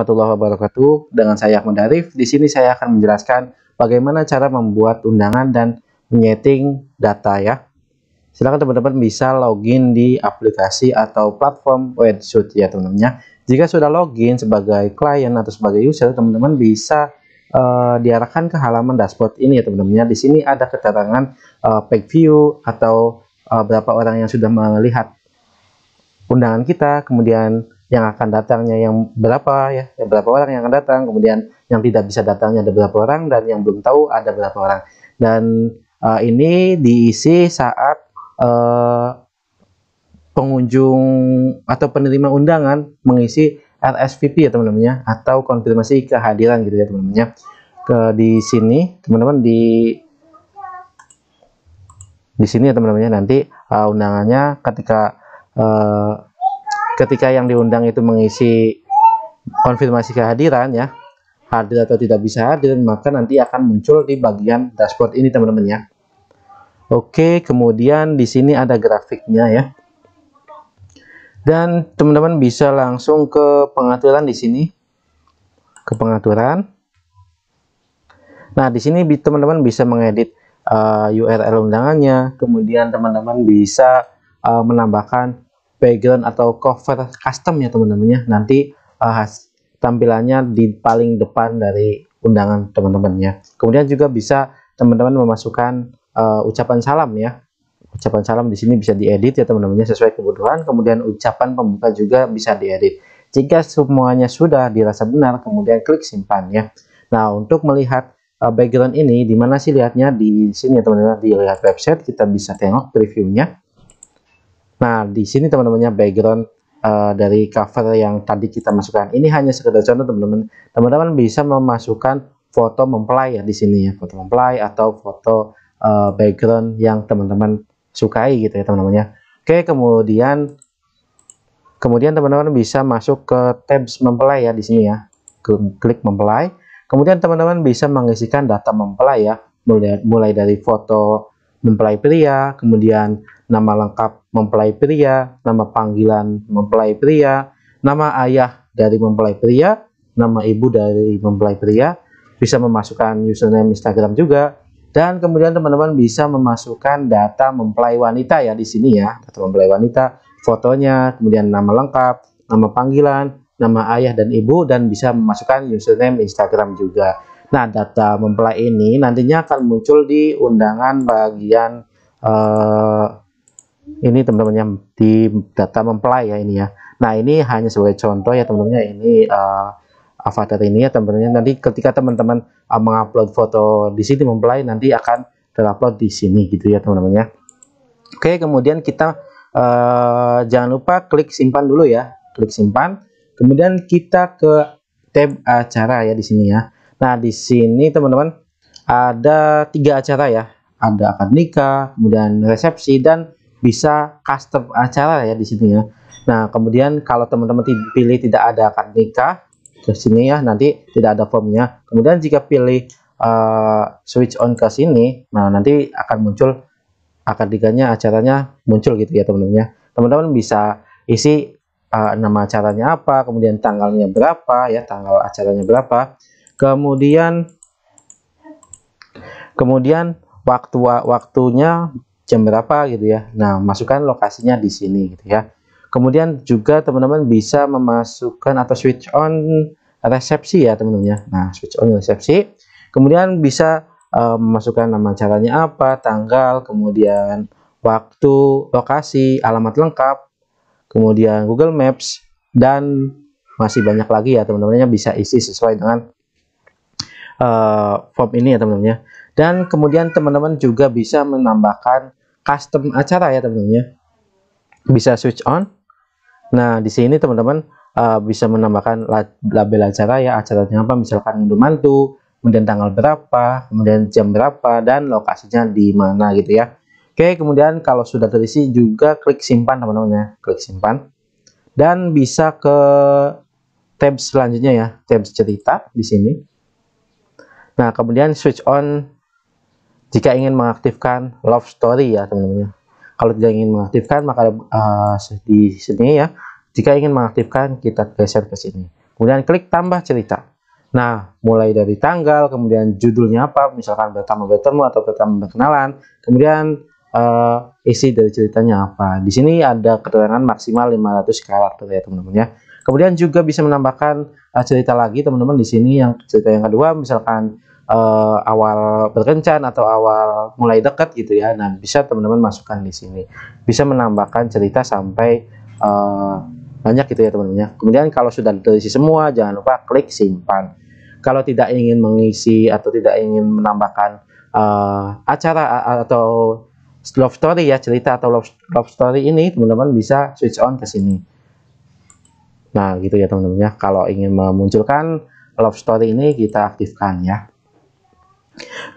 Warahmatullahi wabarakatuh. Dengan saya Ahmad Arif. Di sini saya akan menjelaskan bagaimana cara membuat undangan dan menyeting data ya. Silakan teman-teman bisa login di aplikasi atau platform Websuite ya teman-teman. Jika sudah login sebagai klien atau sebagai user, teman-teman bisa diarahkan ke halaman dashboard ini ya teman-teman. Di sini ada keterangan page view atau berapa orang yang sudah melihat undangan kita, kemudian yang akan datangnya yang berapa ya, berapa orang yang akan datang, kemudian yang tidak bisa datangnya ada berapa orang, dan yang belum tahu ada berapa orang. Dan ini diisi saat pengunjung atau penerima undangan mengisi RSVP ya teman-teman ya, atau konfirmasi kehadiran gitu ya teman-teman ya. Di sini teman-teman di sini ya teman-teman ya, nanti undangannya ketika yang diundang itu mengisi konfirmasi kehadiran ya, hadir atau tidak bisa hadir, maka nanti akan muncul di bagian dashboard ini teman-teman ya. Oke, kemudian di sini ada grafiknya ya. Dan teman-teman bisa langsung ke pengaturan di sini. Ke pengaturan. Nah, di sini teman-teman bisa mengedit URL undangannya, kemudian teman-teman bisa menambahkan background atau cover custom ya teman-teman ya. Nanti tampilannya di paling depan dari undangan teman-teman ya. Kemudian juga bisa teman-teman memasukkan ucapan salam ya. Ucapan salam di sini bisa diedit ya teman-teman sesuai kebutuhan. Kemudian ucapan pembuka juga bisa diedit. Jika semuanya sudah dirasa benar, kemudian klik simpan ya. Nah, untuk melihat background ini di mana sih lihatnya? Di sini ya teman-teman, dilihat website kita bisa tengok previewnya. Nah, di sini teman-temannya background dari cover yang tadi kita masukkan. Ini hanya sekedar contoh teman-teman. Teman-teman bisa memasukkan foto mempelai ya di sini ya, foto mempelai atau foto background yang teman-teman sukai gitu ya teman-teman ya. Oke, kemudian teman-teman bisa masuk ke tabs mempelai ya di sini ya. Klik mempelai. Kemudian teman-teman bisa mengisikan data mempelai ya, mulai dari foto mempelai pria, kemudian nama lengkap mempelai pria, nama panggilan mempelai pria, nama ayah dari mempelai pria, nama ibu dari mempelai pria, bisa memasukkan username Instagram juga. Dan kemudian teman-teman bisa memasukkan data mempelai wanita ya di sini ya, data mempelai wanita, fotonya, kemudian nama lengkap, nama panggilan, nama ayah dan ibu, dan bisa memasukkan username Instagram juga. Nah, data mempelai ini nantinya akan muncul di undangan bagian ini teman-teman ya, di data mempelai ya ini ya. Nah, ini hanya sebagai contoh ya teman-teman ya, ini avatar ini ya teman-teman. Nanti ketika teman-teman mengupload foto di sini mempelai, nanti akan terupload di sini gitu ya teman-teman ya. Oke, kemudian kita jangan lupa klik simpan dulu ya, klik simpan. Kemudian kita ke tab acara ya di sini ya. Nah, di sini teman-teman ada 3 acara ya, ada akad nikah, kemudian resepsi, dan bisa custom acara ya di sini ya. Nah, kemudian kalau teman-teman pilih tidak ada akad nikah, ke sini ya, nanti tidak ada formnya. Kemudian jika pilih switch on ke sini, nah nanti akan muncul akad nikahnya, acaranya muncul gitu ya teman-teman ya. Teman-teman bisa isi nama acaranya apa, kemudian tanggalnya berapa ya, tanggal acaranya berapa, kemudian waktunya jam berapa gitu ya. Nah, masukkan lokasinya di sini gitu ya. Kemudian juga teman-teman bisa memasukkan atau switch on resepsi ya teman-teman ya. Nah, switch on resepsi. Kemudian bisa memasukkan nama acaranya apa, tanggal, kemudian waktu, lokasi, alamat lengkap, kemudian Google Maps, dan masih banyak lagi ya teman-teman, bisa isi sesuai dengan form ini ya teman-teman ya. Dan kemudian teman-teman juga bisa menambahkan custom acara ya teman-teman ya. Bisa switch on. Nah, di sini teman-teman bisa menambahkan label acara ya, acaranya apa, misalkan unduh mantu, kemudian tanggal berapa, kemudian jam berapa, dan lokasinya di mana gitu ya. Oke, kemudian kalau sudah terisi juga klik simpan teman-teman ya, klik simpan. Dan bisa ke tab selanjutnya ya, tab cerita di sini. Nah, kemudian switch on jika ingin mengaktifkan love story ya teman-teman ya. Kalau tidak ingin mengaktifkan, maka di sini ya, jika ingin mengaktifkan kita geser ke sini. kemudian klik tambah cerita. Nah, mulai dari tanggal, kemudian judulnya apa, misalkan pertama bertemu atau pertama berkenalan, kemudian isi dari ceritanya apa. Di sini ada keterangan maksimal 500 karakter ya teman-teman ya. Kemudian juga bisa menambahkan cerita lagi teman-teman di sini, yang cerita yang kedua misalkan awal berkencan atau awal mulai dekat gitu ya. Nah, bisa teman-teman masukkan di sini. Bisa menambahkan cerita sampai banyak gitu ya teman-teman ya. Kemudian kalau sudah terisi semua, jangan lupa klik simpan. Kalau tidak ingin mengisi atau tidak ingin menambahkan acara atau love story ya, cerita atau love story ini, teman-teman bisa switch on ke sini. Nah, gitu ya teman-teman ya. Kalau ingin memunculkan love story ini, kita aktifkan ya.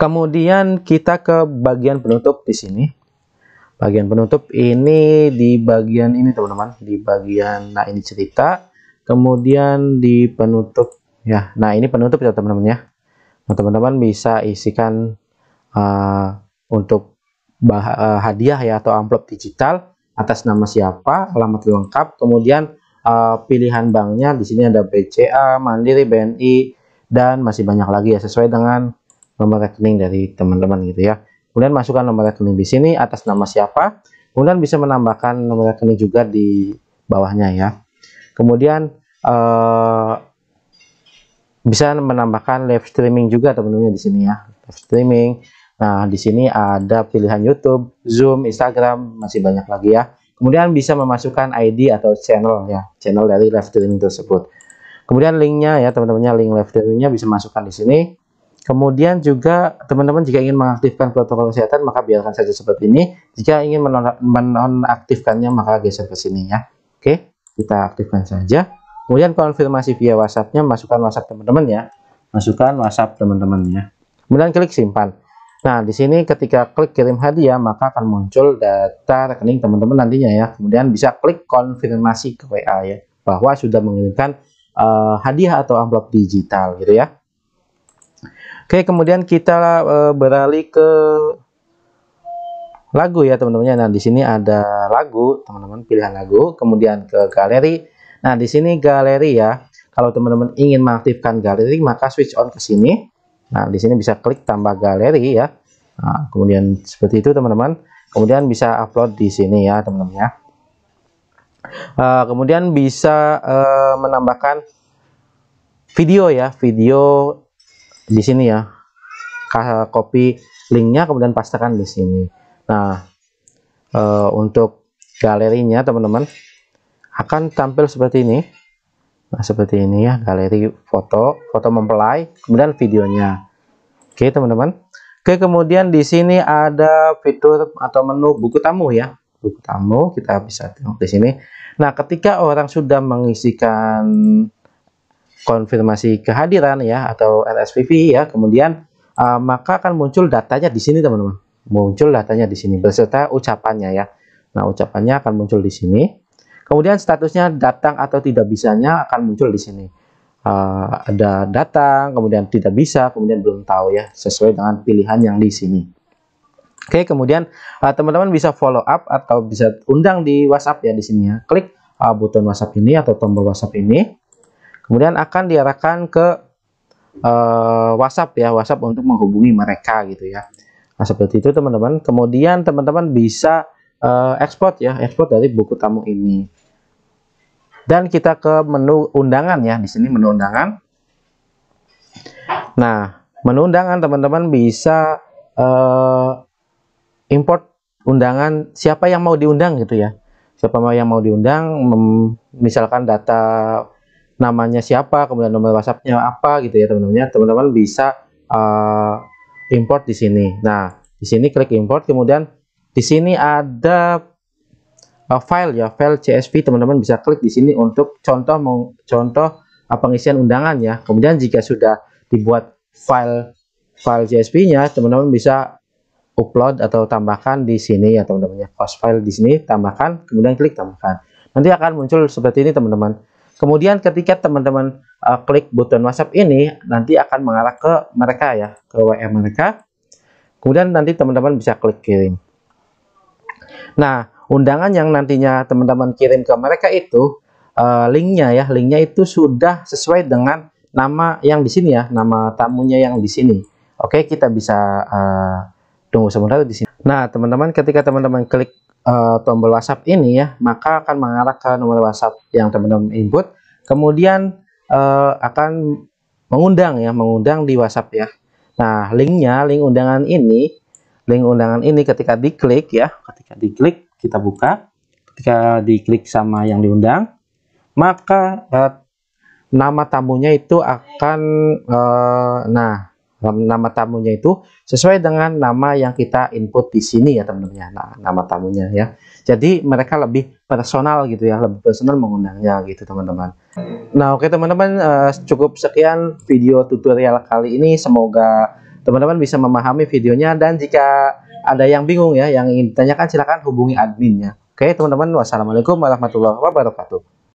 Kemudian kita ke bagian penutup di sini. Bagian penutup ini di bagian ini teman-teman, di bagian nah ini cerita, kemudian di penutup ya. Nah, ini penutup ya teman-teman ya. Nah, teman-teman bisa isikan untuk hadiah ya atau amplop digital atas nama siapa, alamat lengkap, kemudian pilihan banknya di sini ada BCA, Mandiri, BNI, dan masih banyak lagi ya sesuai dengan nomor rekening dari teman-teman gitu ya. Kemudian masukkan nomor rekening di sini atas nama siapa, kemudian bisa menambahkan nomor rekening juga di bawahnya ya. Kemudian bisa menambahkan live streaming juga teman-teman di sini ya, live streaming. Nah, di sini ada pilihan YouTube, Zoom, Instagram, masih banyak lagi ya. Kemudian bisa memasukkan ID atau channel ya, channel dari live streaming tersebut. Kemudian linknya ya teman-temannya, link live streamingnya bisa masukkan di sini. Kemudian juga teman-teman jika ingin mengaktifkan protokol kesehatan, maka biarkan saja seperti ini. Jika ingin menonaktifkannya, maka geser ke sini ya. Oke, kita aktifkan saja. Kemudian konfirmasi via WhatsApp-nya, masukkan WhatsApp teman-teman ya. Masukkan WhatsApp teman-teman ya. Kemudian klik simpan. Nah, di sini ketika klik kirim hadiah, maka akan muncul data rekening teman-teman nantinya ya. Kemudian bisa klik konfirmasi ke WA ya, bahwa sudah mengirimkan hadiah atau amplop digital gitu ya. Oke, kemudian kita beralih ke lagu ya teman-teman. Nah, di sini ada lagu, teman-teman pilihan lagu, kemudian ke galeri. Nah, di sini galeri ya. Kalau teman-teman ingin mengaktifkan galeri, maka switch on ke sini. Nah, di sini bisa klik tambah galeri ya. Nah, kemudian seperti itu teman-teman. Kemudian bisa upload di sini ya teman-teman ya. Kemudian bisa menambahkan video ya, video di sini ya. Copy linknya kemudian pastekan di sini. Nah, untuk galerinya teman-teman akan tampil seperti ini. Nah, seperti ini ya, galeri foto mempelai, kemudian videonya. Oke, teman-teman. Oke, kemudian di sini ada fitur atau menu buku tamu ya. Buku tamu kita bisa tengok di sini. Nah, ketika orang sudah mengisikan konfirmasi kehadiran ya atau RSVP ya, kemudian maka akan muncul datanya di sini teman-teman. Muncul datanya di sini beserta ucapannya ya. Nah, ucapannya akan muncul di sini. Kemudian statusnya datang atau tidak bisanya akan muncul di sini. Ada datang, kemudian tidak bisa, kemudian belum tahu ya, sesuai dengan pilihan yang di sini. Oke, kemudian teman-teman bisa follow up atau bisa undang di WhatsApp ya di sini ya. Klik button WhatsApp ini atau tombol WhatsApp ini. Kemudian akan diarahkan ke WhatsApp ya, WhatsApp untuk menghubungi mereka gitu ya. Nah, seperti itu teman-teman. Kemudian teman-teman bisa ekspor ya, ekspor dari buku tamu ini. Dan kita ke menu undangan ya, di sini menu undangan. Nah, menu undangan teman-teman bisa import undangan siapa yang mau diundang gitu ya. Siapa yang mau diundang, misalkan data namanya siapa, kemudian nomor WhatsApp-nya apa gitu ya teman-teman. Teman-teman bisa import di sini. Nah, di sini klik import, kemudian di sini ada file ya, file CSV. Teman-teman bisa klik di sini untuk contoh pengisian undangan ya. Kemudian jika sudah dibuat file CSV-nya, teman-teman bisa upload atau tambahkan di sini ya teman-teman ya. Post file di sini, tambahkan, kemudian klik tambahkan. Nanti akan muncul seperti ini teman-teman. Kemudian ketika teman-teman klik button WhatsApp ini, nanti akan mengarah ke mereka ya, ke WA mereka. Kemudian nanti teman-teman bisa klik kirim. Nah, undangan yang nantinya teman-teman kirim ke mereka itu linknya ya, linknya itu sudah sesuai dengan nama yang di sini ya, nama tamunya yang di sini. Oke, kita bisa tunggu sebentar di sini. Nah, teman-teman, ketika teman-teman klik tombol WhatsApp ini ya, maka akan mengarah ke nomor WhatsApp yang teman-teman input, kemudian akan mengundang di WhatsApp ya. Nah, link undangan ini ketika diklik ya, kita buka, ketika diklik sama yang diundang, maka nama tamunya itu akan nama tamunya itu sesuai dengan nama yang kita input di sini ya teman-teman ya. Nah, nama tamunya ya. Jadi mereka lebih personal gitu ya, lebih personal mengundangnya gitu teman-teman. Nah, oke teman-teman, cukup sekian video tutorial kali ini. Semoga teman-teman bisa memahami videonya, dan jika ada yang bingung ya, yang ingin ditanyakan, silahkan hubungi adminnya. Oke teman-teman, wassalamualaikum warahmatullahi wabarakatuh.